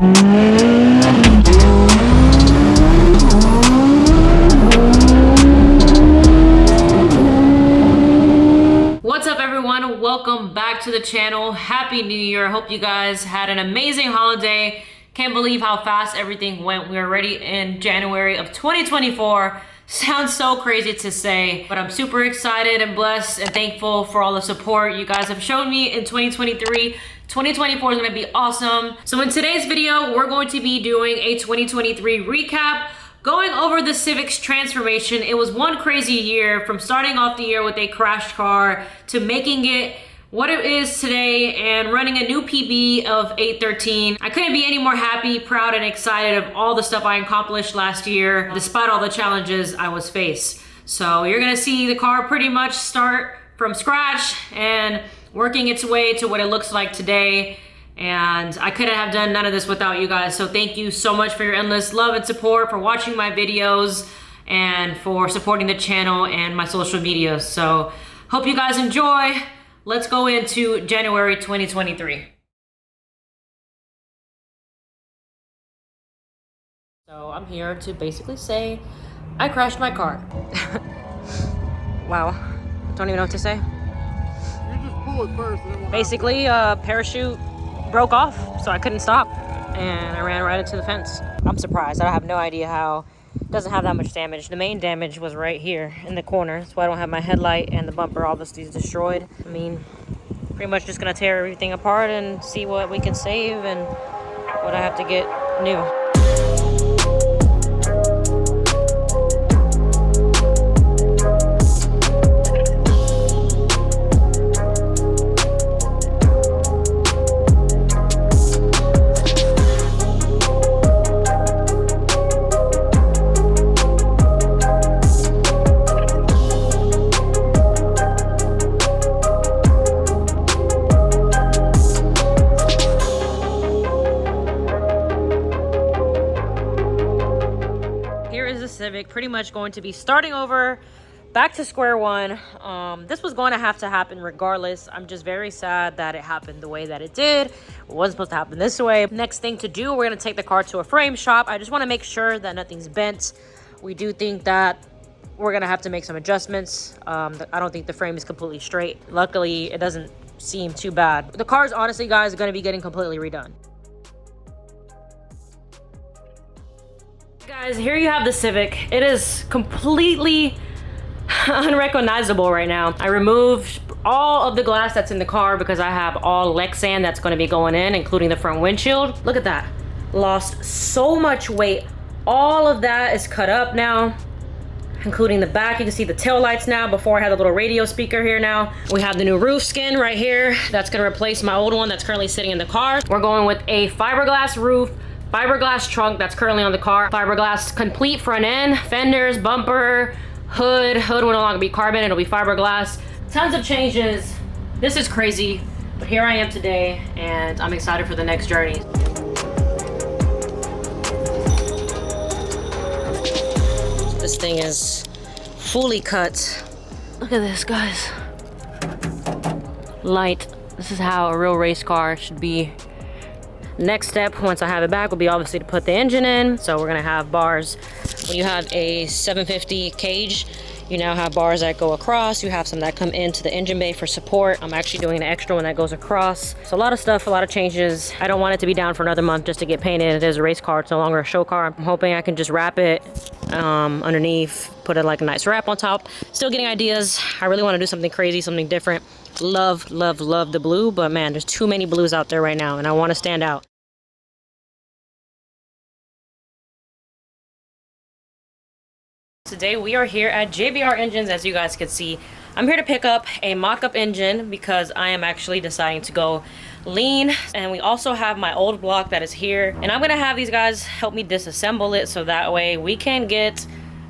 What's up, everyone? Welcome back to the channel. Happy New Year. I hope you guys had an amazing holiday. Can't believe how fast everything went. We're already in January of 2024. Sounds so crazy to say, but I'm super excited and blessed and thankful for all the support you guys have shown me in 2023. 2024 is going to be awesome. So in today's video, we're going to be doing a 2023 recap, going over the Civic's transformation. It was one crazy year, from starting off the year with a crashed car to making it what it is today and running a new PB of 813. I couldn't be any more happy, proud, and excited of all the stuff I accomplished last year, despite all the challenges I was faced. So you're gonna see the car pretty much start from scratch and working its way to what it looks like today. And I couldn't have done none of this without you guys. So thank you so much for your endless love and support, for watching my videos, and for supporting the channel and my social media. So hope you guys enjoy. Let's go into January 2023. So I'm here to basically say I crashed my car. Wow, don't even know what to say. You just pull it first. Basically, parachute broke off, so I couldn't stop, and I ran right into the fence. I'm surprised. I have no idea how. It doesn't have that much damage. The main damage was right here in the corner. That's why I don't have my headlight, and the bumper obviously is destroyed. I mean, pretty much just gonna tear everything apart and see what we can save and what I have to get new. Civic, pretty much going to be starting over, back to square one. This was going to have to happen regardless. I'm just very sad that it happened the way that it did. It wasn't supposed to happen this way. Next thing to do, we're going to take the car to a frame shop. I just want to make sure that nothing's bent. We do think that we're going to have to make some adjustments. I don't think the frame is completely straight. Luckily, it doesn't seem too bad. The car's honestly, guys, going to be getting completely redone. Guys, here you have the Civic. It is completely unrecognizable right now. I removed all of the glass that's in the car because I have all Lexan that's going to be going in, including the front windshield. Look at that. Lost so much weight. All of that is cut up now, including the back. You can see the tail lights now. Before, I had a little radio speaker here now. We have the new roof skin right here. That's going to replace my old one that's currently sitting in the car. We're going with a fiberglass roof, fiberglass trunk that's currently on the car, fiberglass complete front end, fenders, bumper, hood will no longer be carbon, it'll be fiberglass. Tons of changes. This is crazy, but here I am today, and I'm excited for the next journey. This thing is fully cut. Look at this, guys. Light. This is how a real race car should be. Next step, once I have it back, will be obviously to put the engine in. So we're gonna have bars. When you have a 750 cage, you now have bars that go across. You have some that come into the engine bay for support. I'm actually doing an extra one that goes across. So a lot of stuff, a lot of changes. I don't want it to be down for another month just to get painted. It is a race car, it's no longer a show car. I'm hoping I can just wrap it underneath, put it like a nice wrap on top. Still getting ideas. I really want to do something crazy, something different. Love the blue, but man, there's too many blues out there right now, and I want to stand out. Today we are here at JBR Engines, as you guys can see. I'm here to pick up a mock-up engine because I am actually deciding to go lean, and we also have my old block that is here, and I'm gonna have these guys help me disassemble it so that way we can get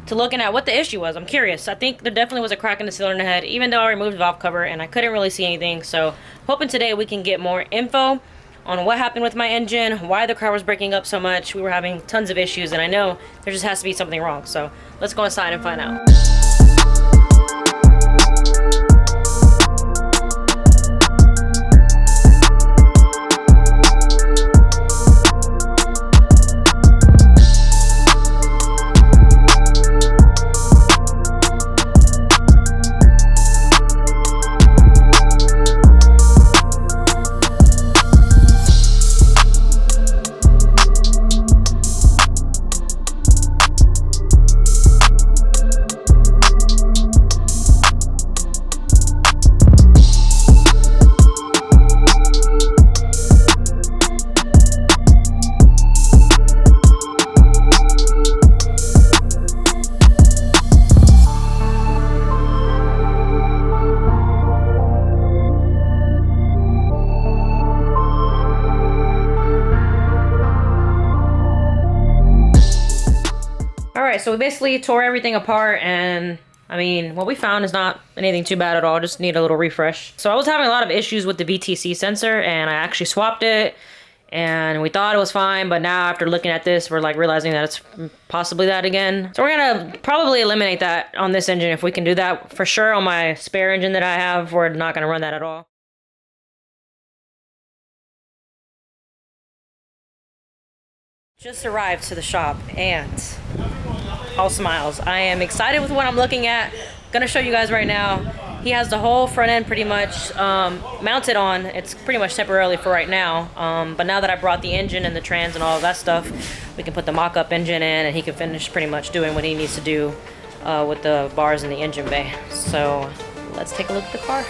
to looking at what the issue was. I'm curious. I think there definitely was a crack in the cylinder head, even though I removed the valve cover and I couldn't really see anything. So hoping today we can get more info on what happened with my engine, why the car was breaking up so much. We were having tons of issues, and I know there just has to be something wrong. So let's go inside and find out. so we basically tore everything apart, and I mean, what we found is not anything too bad at all. Just need a little refresh. So I was having a lot of issues with the VTC sensor, and I actually swapped it, and we thought it was fine, but now after looking at this, we're like realizing that it's possibly that again. So we're gonna probably eliminate that on this engine if we can do that. For sure on my spare engine that I have, we're not gonna run that at all. Just arrived to the shop and all smiles. I am excited with what I'm looking at. Gonna show you guys right now. He has the whole front end pretty much mounted on. It's pretty much temporarily for right now. But now that I brought the engine and the trans and all of that stuff, we can put the mock-up engine in and he can finish pretty much doing what he needs to do with the bars in the engine bay. So let's take a look at the car.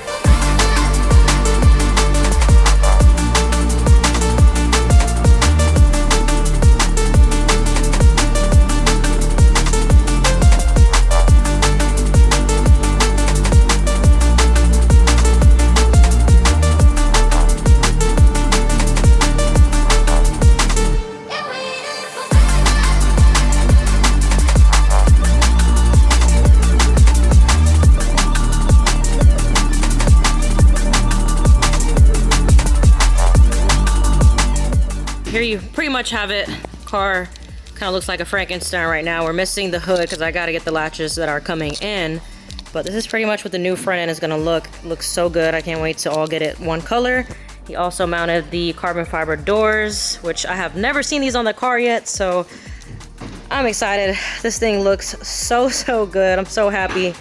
Here you pretty much have it. Car kind of looks like a Frankenstein right now. We're missing the hood because I got to get the latches that are coming in. But this is pretty much what the new front end is going to look. Looks so good. I can't wait to all get it one color. He also mounted the carbon fiber doors, which I have never seen these on the car yet. So I'm excited. This thing looks so good. I'm so happy.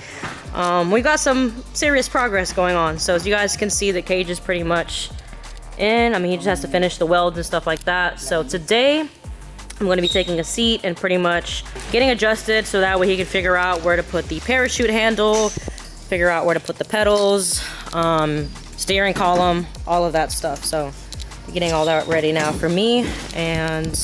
We got some serious progress going on. So as you guys can see, the cage is pretty much in. I mean, he just has to finish the welds and stuff like that. So today I'm going to be taking a seat and pretty much getting adjusted so that way he can figure out where to put the parachute handle, figure out where to put the pedals, steering column, all of that stuff. So getting all that ready now for me, and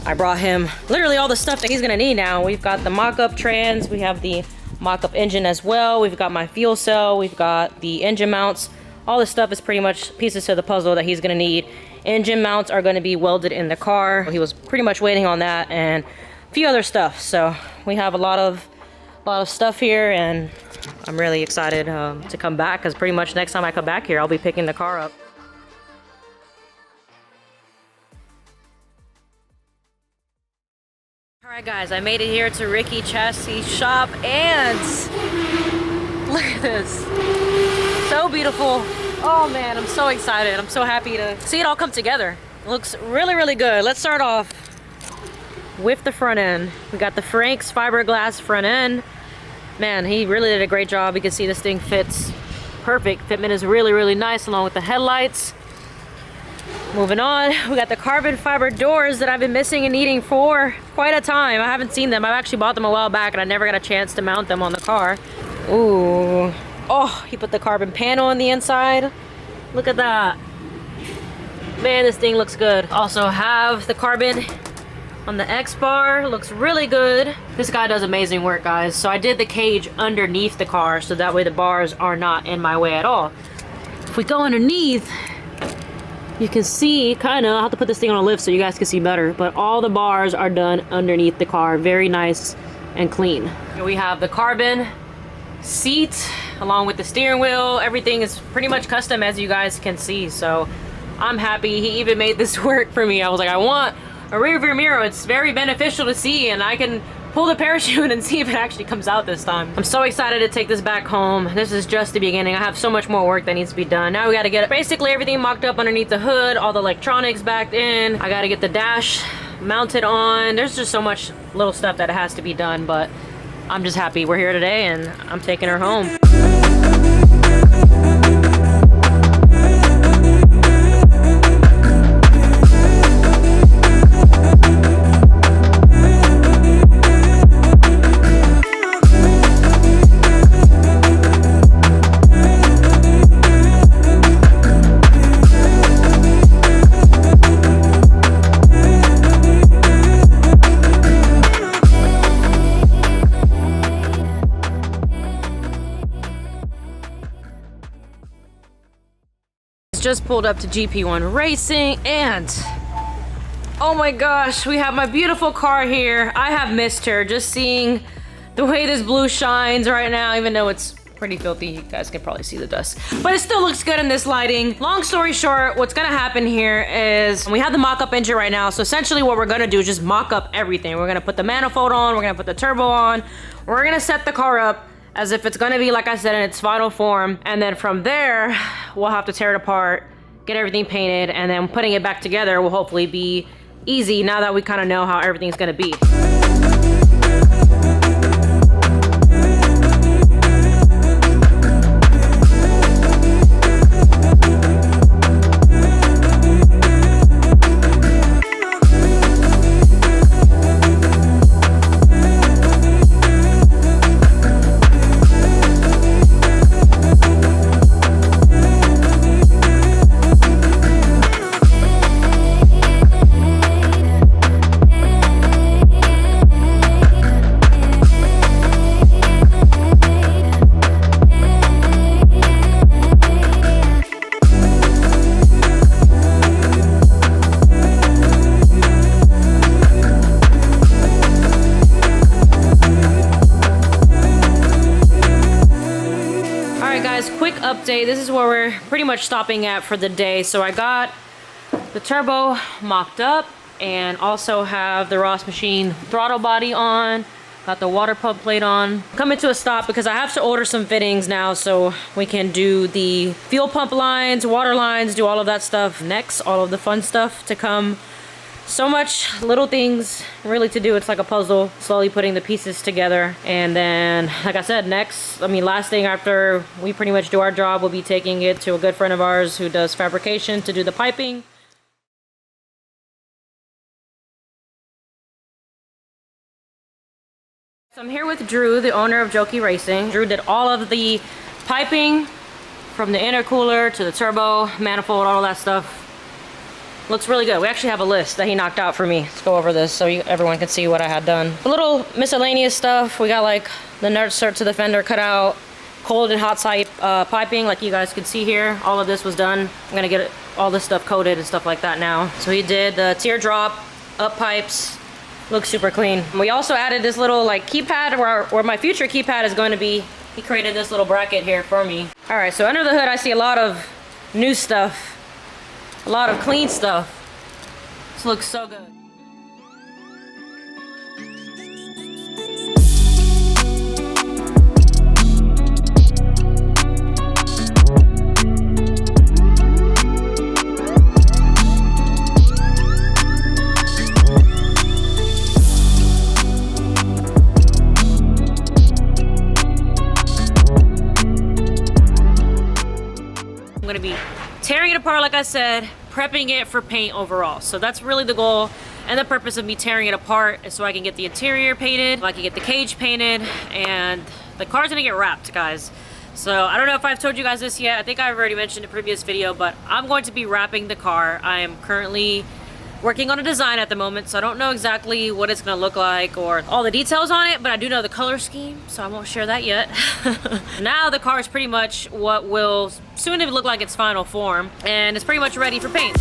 I brought him literally all the stuff that he's going to need now. We've got the mock-up trans, we have the mock-up engine as well, we've got my fuel cell, we've got the engine mounts. All this stuff is pretty much pieces to the puzzle that he's gonna need. Engine mounts are gonna be welded in the car. He was pretty much waiting on that and a few other stuff. So we have a lot of stuff here, and I'm really excited to come back because pretty much next time I come back here, I'll be picking the car up. All right, guys, I made it here to Ricky Chassis shop, and look at this. So beautiful. Oh man, I'm so excited. I'm so happy to see it all come together. It looks really good. Let's start off with the front end. We got the Frank's fiberglass front end. Man, he really did a great job. You can see this thing fits perfect. Fitment is really nice along with the headlights. Moving on, we got the carbon fiber doors that I've been missing and needing for quite a time. I haven't seen them. I've actually bought them a while back and I never got a chance to mount them on the car. Ooh. Oh, he put the carbon panel on the inside. Look at that. Man, this thing looks good. Also have the carbon on the X bar. Looks really good. This guy does amazing work, guys. So I did the cage underneath the car so that way the bars are not in my way at all. If we go underneath, you can see kind of, I'll have to put this thing on a lift so you guys can see better, but all the bars are done underneath the car. Very nice and clean. Here we have the carbon seat along with the steering wheel. Everything is pretty much custom, as you guys can see, so I'm happy. He even made this work for me. I was like, I want a rear view mirror. It's very beneficial to see, and I can pull the parachute and see if it actually comes out this time. I'm so excited to take this back home. This is just the beginning. I have so much more work that needs to be done. Now we got to get basically everything mocked up underneath the hood, all the electronics backed in. I got to get the dash mounted on. There's just so much little stuff that has to be done, but I'm just happy we're here today and I'm taking her home. Just pulled up to GP1 Racing, and Oh my gosh, we have my beautiful car here. I have missed her. Just seeing the way this blue shines right now, even though it's pretty filthy. You guys can probably see the dust, but it still looks good in this lighting. Long story short, what's gonna happen here is we have the mock-up engine right now. So essentially what we're gonna do is just mock up everything. We're gonna put the manifold on, we're gonna put the turbo on, we're gonna set the car up as if it's gonna be, like I said, in its final form. And then from there, we'll have to tear it apart, get everything painted, and then putting it back together will hopefully be easy now that we kind of know how everything's gonna be. Quick update. This is where we're pretty much stopping at for the day. So I got the turbo mocked up and also have the Ross machine throttle body on. Got the water pump plate on. Coming to a stop because I have to order some fittings now so we can do the fuel pump lines, water lines, do all of that stuff next. All of the fun stuff to come. So much little things really to do. It's like a puzzle, slowly putting the pieces together. And then, like I said, last thing after we pretty much do our job, we'll be taking it to a good friend of ours who does fabrication to do the piping. So I'm here with Drew, the owner of Jokey Racing. Drew did all of the piping from the intercooler to the turbo, manifold, all of that stuff. Looks really good. We actually have a list that he knocked out for me. Let's go over this so everyone can see what I had done. A little miscellaneous stuff. We got like the nut cert to the fender cut out, cold and hot side piping like you guys can see here. All of this was done. I'm gonna get all this stuff coated and stuff like that now. So he did the teardrop, up pipes. Looks super clean. We also added this little like keypad where my future keypad is going to be. He created this little bracket here for me. All right, so under the hood I see a lot of new stuff. A lot of clean stuff. This looks so good. I'm gonna be tearing it apart, like I said, prepping it for paint overall. So that's really the goal and the purpose of me tearing it apart is so I can get the interior painted, so I can get the cage painted, and the car's gonna get wrapped, guys. So I don't know if I've told you guys this yet. I think I've already mentioned in a previous video, but I'm going to be wrapping the car. I am currently working on a design at the moment, so I don't know exactly what it's gonna look like or all the details on it, but I do know the color scheme, so I won't share that yet. Now the car is pretty much what will soon look like its final form, and it's pretty much ready for paint.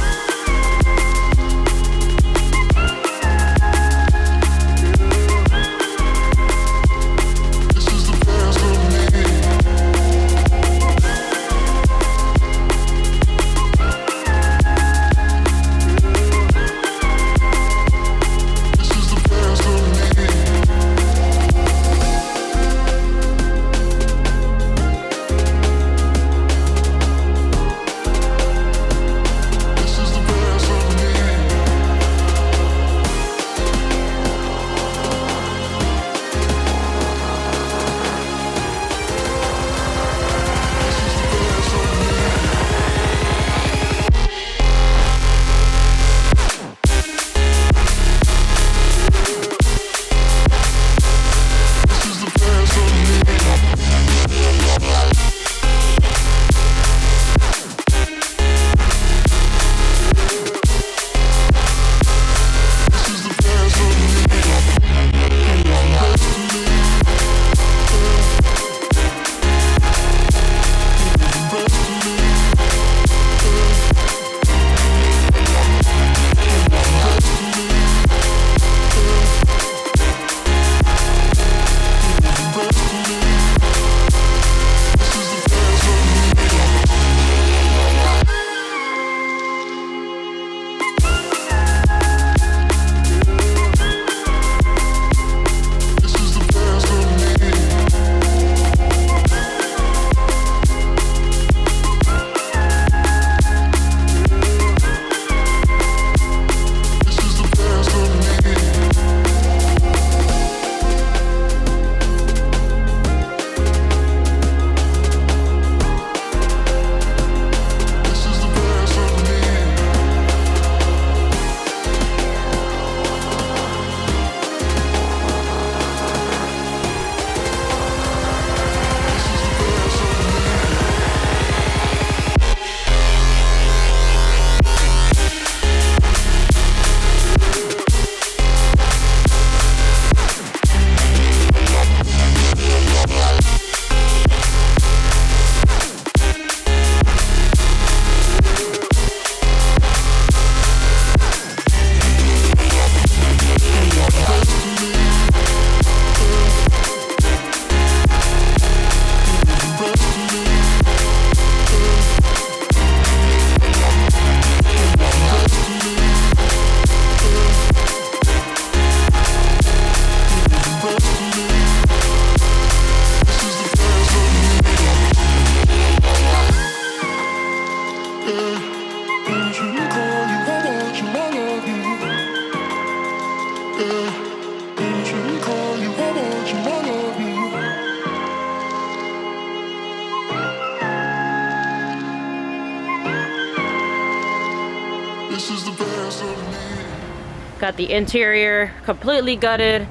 Got the interior completely gutted.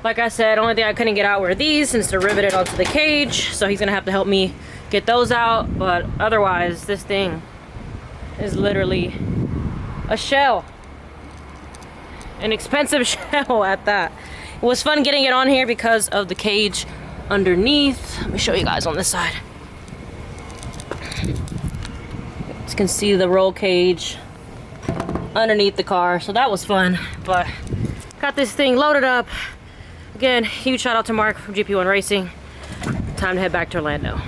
Like I said, only thing I couldn't get out were these since they're riveted onto the cage. So he's gonna have to help me get those out. But otherwise, this thing is literally a shell. An expensive shell at that. It was fun getting it on here because of the cage underneath. Let me show you guys on this side. You can see the roll cage underneath the car. So that was fun. But got this thing loaded up. Again, huge shout out to Mark from GP1 Racing. Time to head back to Orlando.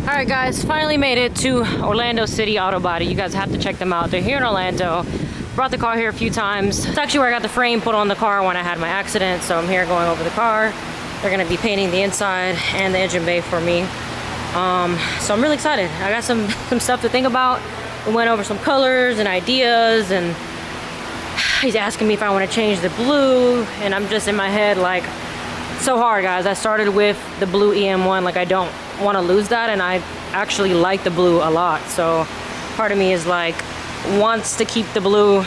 All right, guys, finally made it to Orlando City Auto Body. You guys have to check them out. They're here in Orlando. Brought the car here a few times. It's actually where I got the frame put on the car when I had my accident. So I'm here going over the car. They're gonna be painting the inside and the engine bay for me. So I'm really excited. I got some stuff to think about. We went over some colors and ideas, and he's asking me if I want to change the blue, and I'm just in my head like, so hard, guys. I started with the blue EM1, like I don't want to lose that, and I actually like the blue a lot. So part of me is like, wants to keep the blue,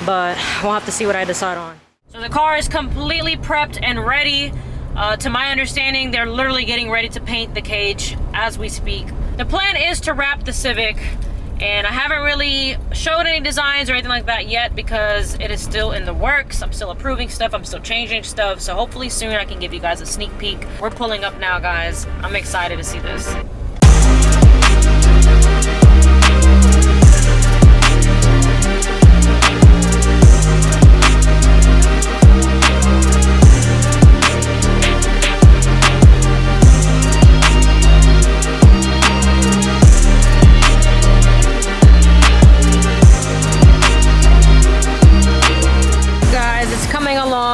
but we'll have to see what I decide on. So the car is completely prepped and ready. To my understanding, they're literally getting ready to paint the cage as we speak. The plan is to wrap the Civic, and I haven't really showed any designs or anything like that yet because it is still in the works. I'm still approving stuff, I'm still changing stuff, so hopefully soon I can give you guys a sneak peek. We're pulling up now, guys. I'm excited to see this.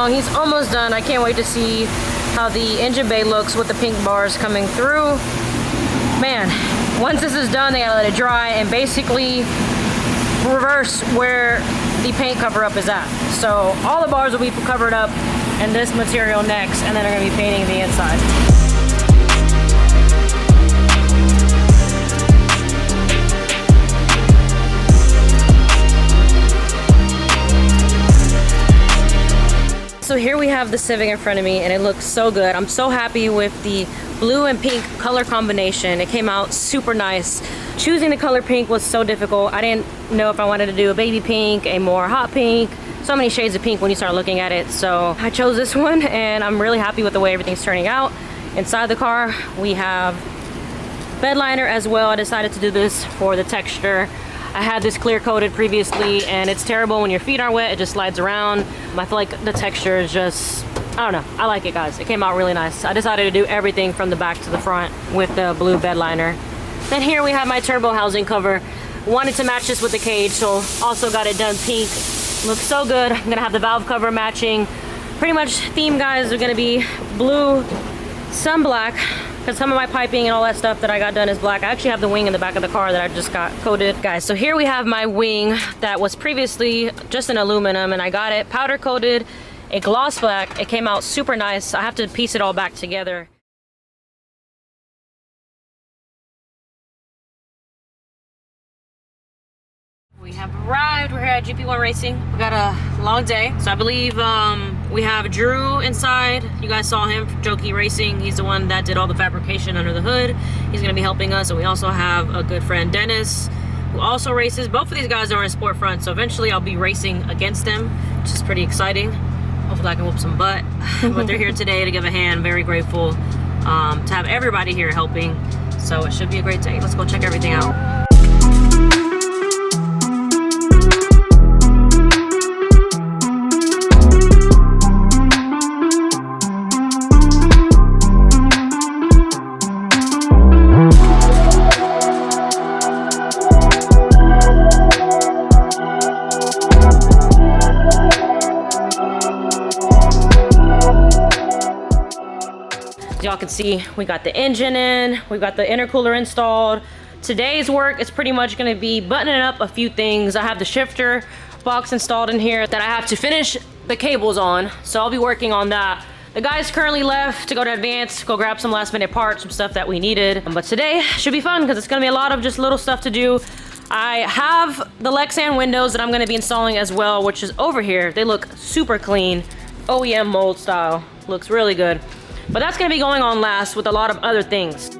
He's almost done. I can't wait to see how the engine bay looks with the pink bars coming through. Man, once this is done, they gotta let it dry and basically reverse where the paint cover up is at. So all the bars will be covered up and this material next, and then they're gonna be painting the inside. So here we have the Civic in front of me, and it looks so good. I'm so happy with the blue and pink color combination. It came out super nice. Choosing the color pink was so difficult. I didn't know if I wanted to do a baby pink, a more hot pink. So many shades of pink when you start looking at it. So I chose this one, and I'm really happy with the way everything's turning out. Inside the car, we have bed liner as well. I decided to do this for the texture. I had this clear coated previously, and it's terrible when your feet are wet. It just slides around. I feel like the texture is just, I don't know. I like it, guys. It came out really nice. I decided to do everything from the back to the front with the blue bed liner. Then here we have my turbo housing cover. Wanted to match this with the cage, so also got it done pink. Looks so good. I'm gonna have the valve cover matching. Pretty much theme, guys, are gonna be blue, some black, because some of my piping and all that stuff that I got done is black. I actually have the wing in the back of the car that I just got coated. Guys, so here we have my wing that was previously just an aluminum, and I got it powder coated, a gloss black. It came out super nice. I have to piece it all back together. We have arrived. We're here at GP1 Racing. We got a long day. So I believe we have Drew inside. You guys saw him from Jokey Racing. He's the one that did all the fabrication under the hood. He's gonna be helping us. And we also have a good friend, Dennis, who also races. Both of these guys are in Sport Front, so eventually I'll be racing against them, which is pretty exciting. Hopefully I can whoop some butt. But they're here today to give a hand. Very grateful to have everybody here helping. So it should be a great day. Let's go check everything out. Y'all can see we got the engine in, we got the intercooler installed. Today's work is pretty much going to be buttoning up a few things. I have the shifter box installed in here that I have to finish the cables on, so I'll be working on that. The guys currently left to go to Advance, go grab some last minute parts, some stuff that we needed. But today should be fun because it's going to be a lot of just little stuff to do. I have the Lexan windows that I'm gonna be installing as well, which is over here. They look super clean, OEM mold style. Looks really good. But that's gonna be going on last with a lot of other things.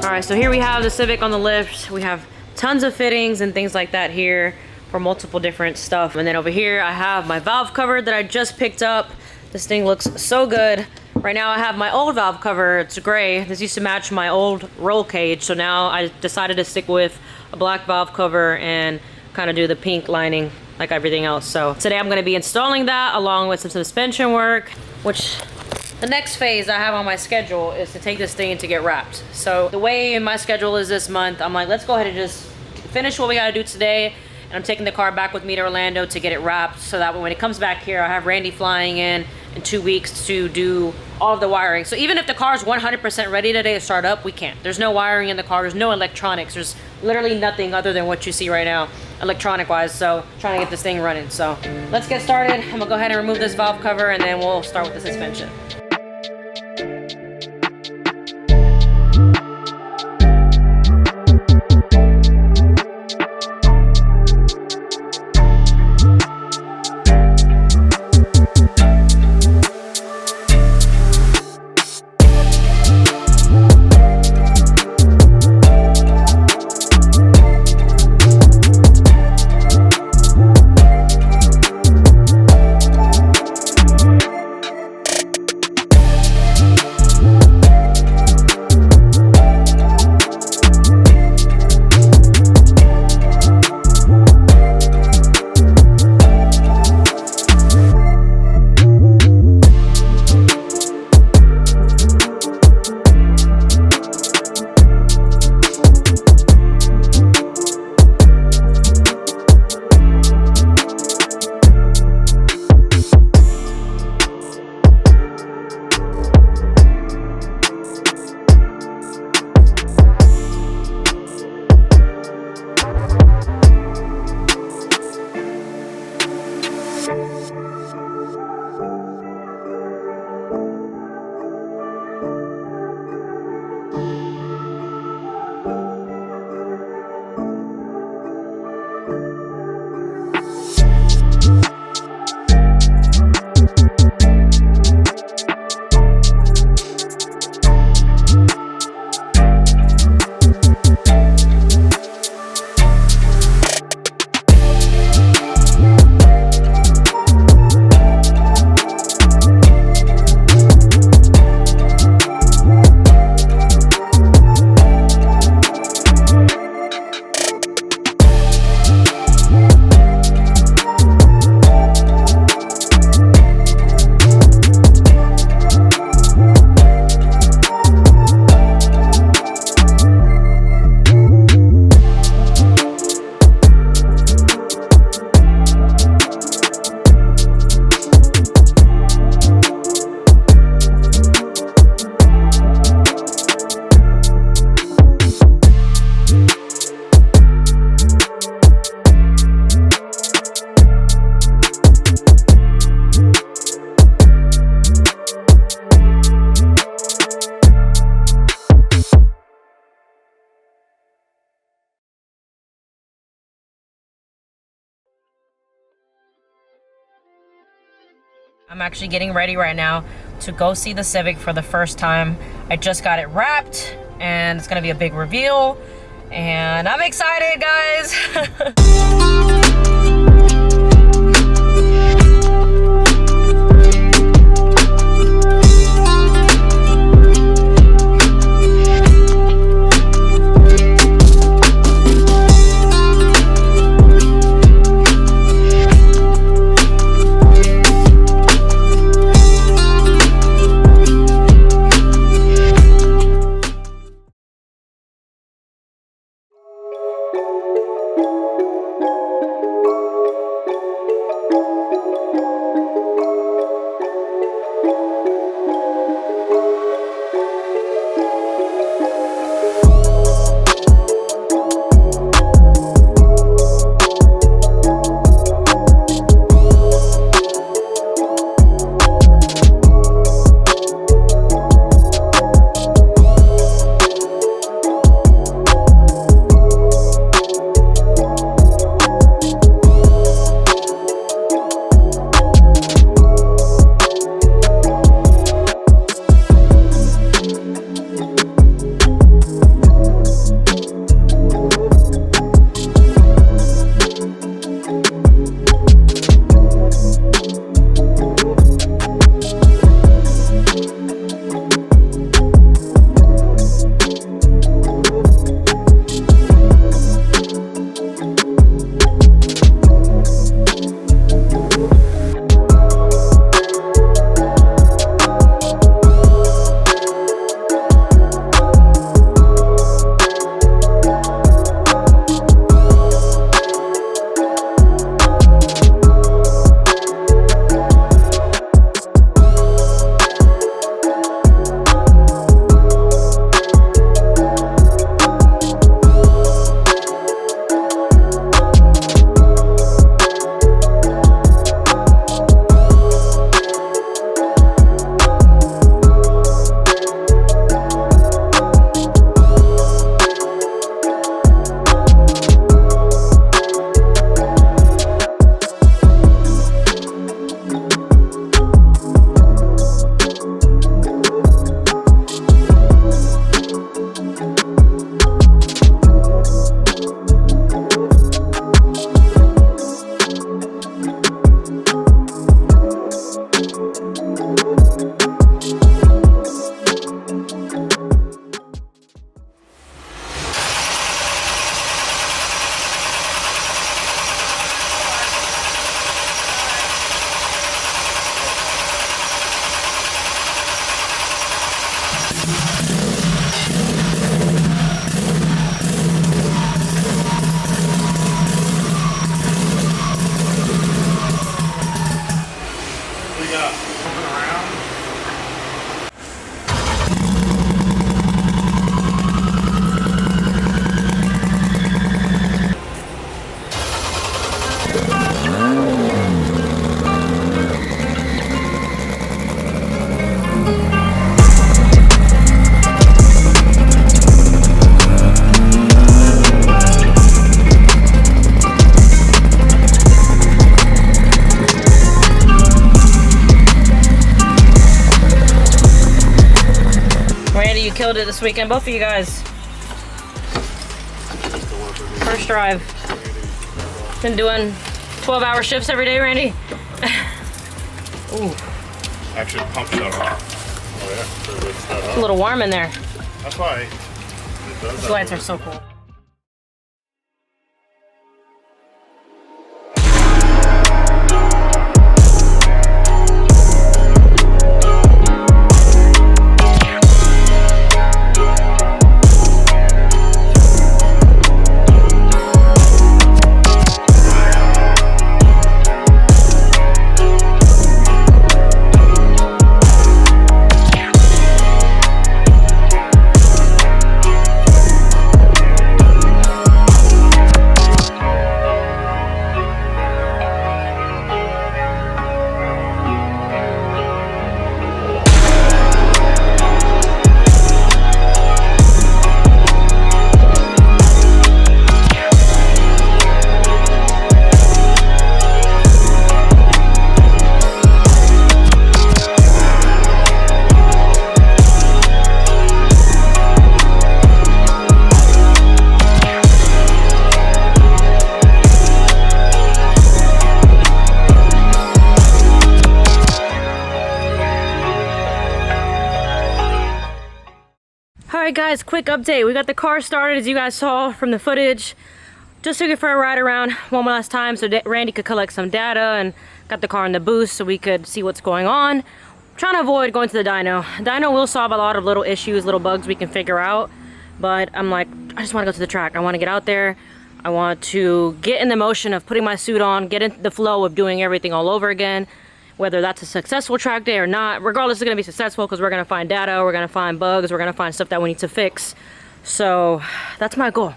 Alright, so here we have the Civic on the lift. We have tons of fittings and things like that here for multiple different stuff. And then over here I have my valve cover that I just picked up. This thing looks so good. Right now I have my old valve cover. It's gray. This used to match my old roll cage. So now I decided to stick with a black valve cover and kind of do the pink lining like everything else. So today I'm going to be installing that along with some suspension work, which the next phase I have on my schedule is to take this thing to get wrapped. So the way my schedule is this month, I'm like, let's go ahead and just finish what we got to do today. And I'm taking the car back with me to Orlando to get it wrapped so that when it comes back here, I have Randy flying in 2 weeks to do all of the wiring. So even if the car is 100% ready today to start up, we can't. There's no wiring in the car. There's no electronics. There's literally nothing other than what you see right now, electronic wise. So trying to get this thing running. So let's get started. I'm gonna go ahead and remove this valve cover and then we'll start with the suspension. I'm actually getting ready right now to go see the Civic for the first time. I just got it wrapped and it's gonna be a big reveal and I'm excited, guys. killed it this weekend. Both of you guys. First drive. Been doing 12-hour shifts every day, Randy. Ooh. Actually, pump shut off. Oh yeah, so it's It's a little warm in there. That's why. These lights are so cool. Alright guys, quick update. We got the car started as you guys saw from the footage. Just took it for a ride around one last time so Randy could collect some data, and got the car in the boost so we could see what's going on. I'm trying to avoid going to the dyno. Dyno will solve a lot of little issues, little bugs we can figure out, but I'm like, I just want to go to the track. I want to get out there. I want to get in the motion of putting my suit on, get into the flow of doing everything all over again. Whether that's a successful track day or not, regardless, it's going to be successful because we're going to find data, we're going to find bugs, we're going to find stuff that we need to fix. So that's my goal.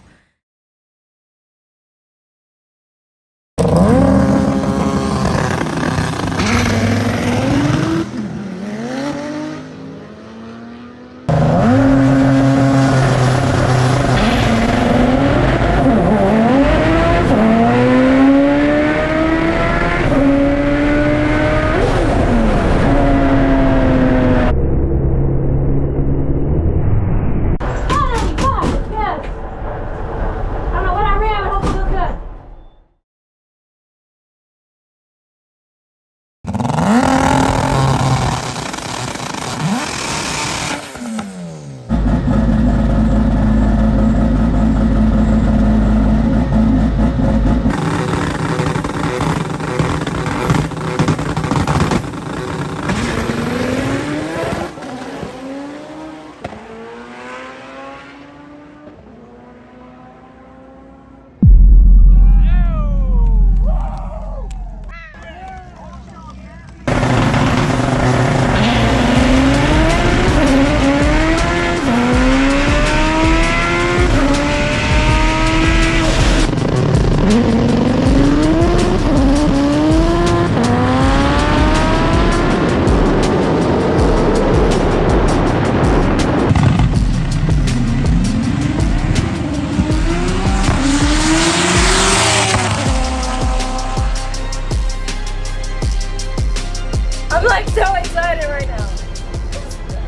I'm like so excited right now.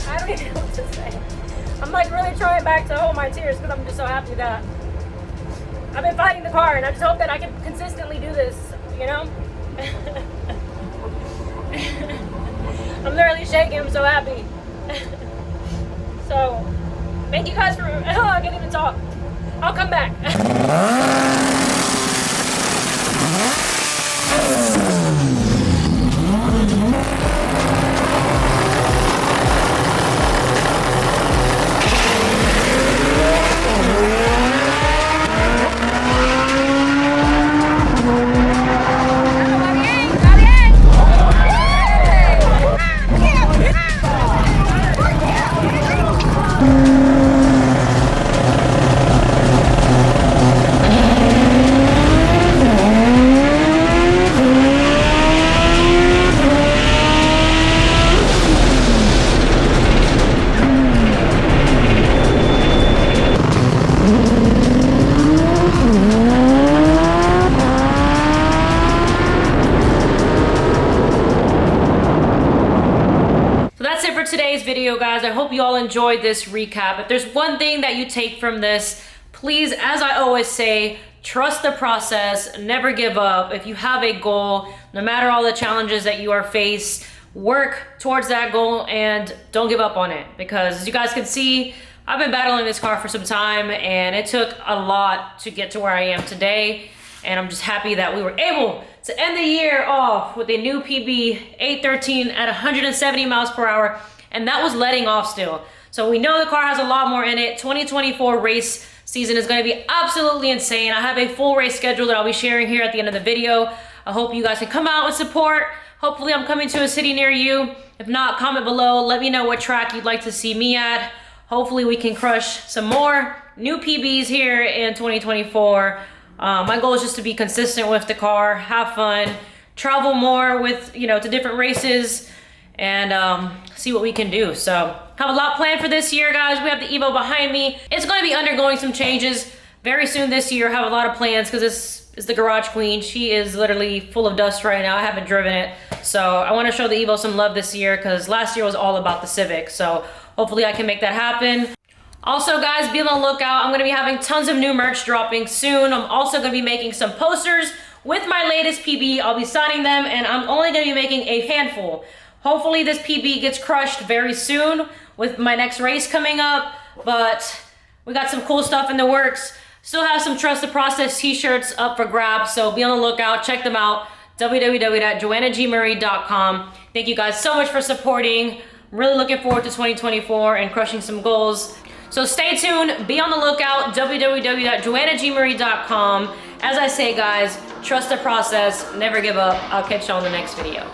I don't even know what to say. I'm like really trying back to hold my tears because I'm just so happy that I've been fighting the car, and I just hope that I can consistently do this, you know? I'm literally shaking, I'm so happy. So, thank you guys for, I can't even talk. I'll come back. video, guys. I hope you all enjoyed this recap. If there's one thing that you take from this, please, as I always say, trust the process, never give up. If you have a goal, no matter all the challenges that you are faced, work towards that goal and don't give up on it. Because as you guys can see, I've been battling this car for some time and it took a lot to get to where I am today. And I'm just happy that we were able to end the year off with a new PB 813 at 170 miles per hour. And that was letting off still. So we know the car has a lot more in it. 2024 race season is going to be absolutely insane. I have a full race schedule that I'll be sharing here at the end of the video. I hope you guys can come out and support. Hopefully I'm coming to a city near you. If not, comment below. Let me know what track you'd like to see me at. Hopefully we can crush some more new PBs here in 2024. My goal is just to be consistent with the car, have fun, travel more with, to different races, and see what we can do. So have a lot planned for this year, guys. We have the Evo behind me. It's going to be undergoing some changes very soon this year. I have a lot of plans because this is the garage queen. She is literally full of dust right now. I haven't driven it. So I want to show the Evo some love this year because last year was all about the Civic. So hopefully I can make that happen. Also, guys, be on the lookout. I'm going to be having tons of new merch dropping soon. I'm also going to be making some posters with my latest PB. I'll be signing them, and I'm only going to be making a handful. Hopefully, this PB gets crushed very soon with my next race coming up, but we got some cool stuff in the works. Still have some Trust the Process t-shirts up for grabs, so be on the lookout. Check them out, www.joannagmarie.com. Thank you guys so much for supporting. Really looking forward to 2024 and crushing some goals. So stay tuned, be on the lookout, www.joannagmarie.com. As I say, guys, trust the process, never give up. I'll catch you on the next video.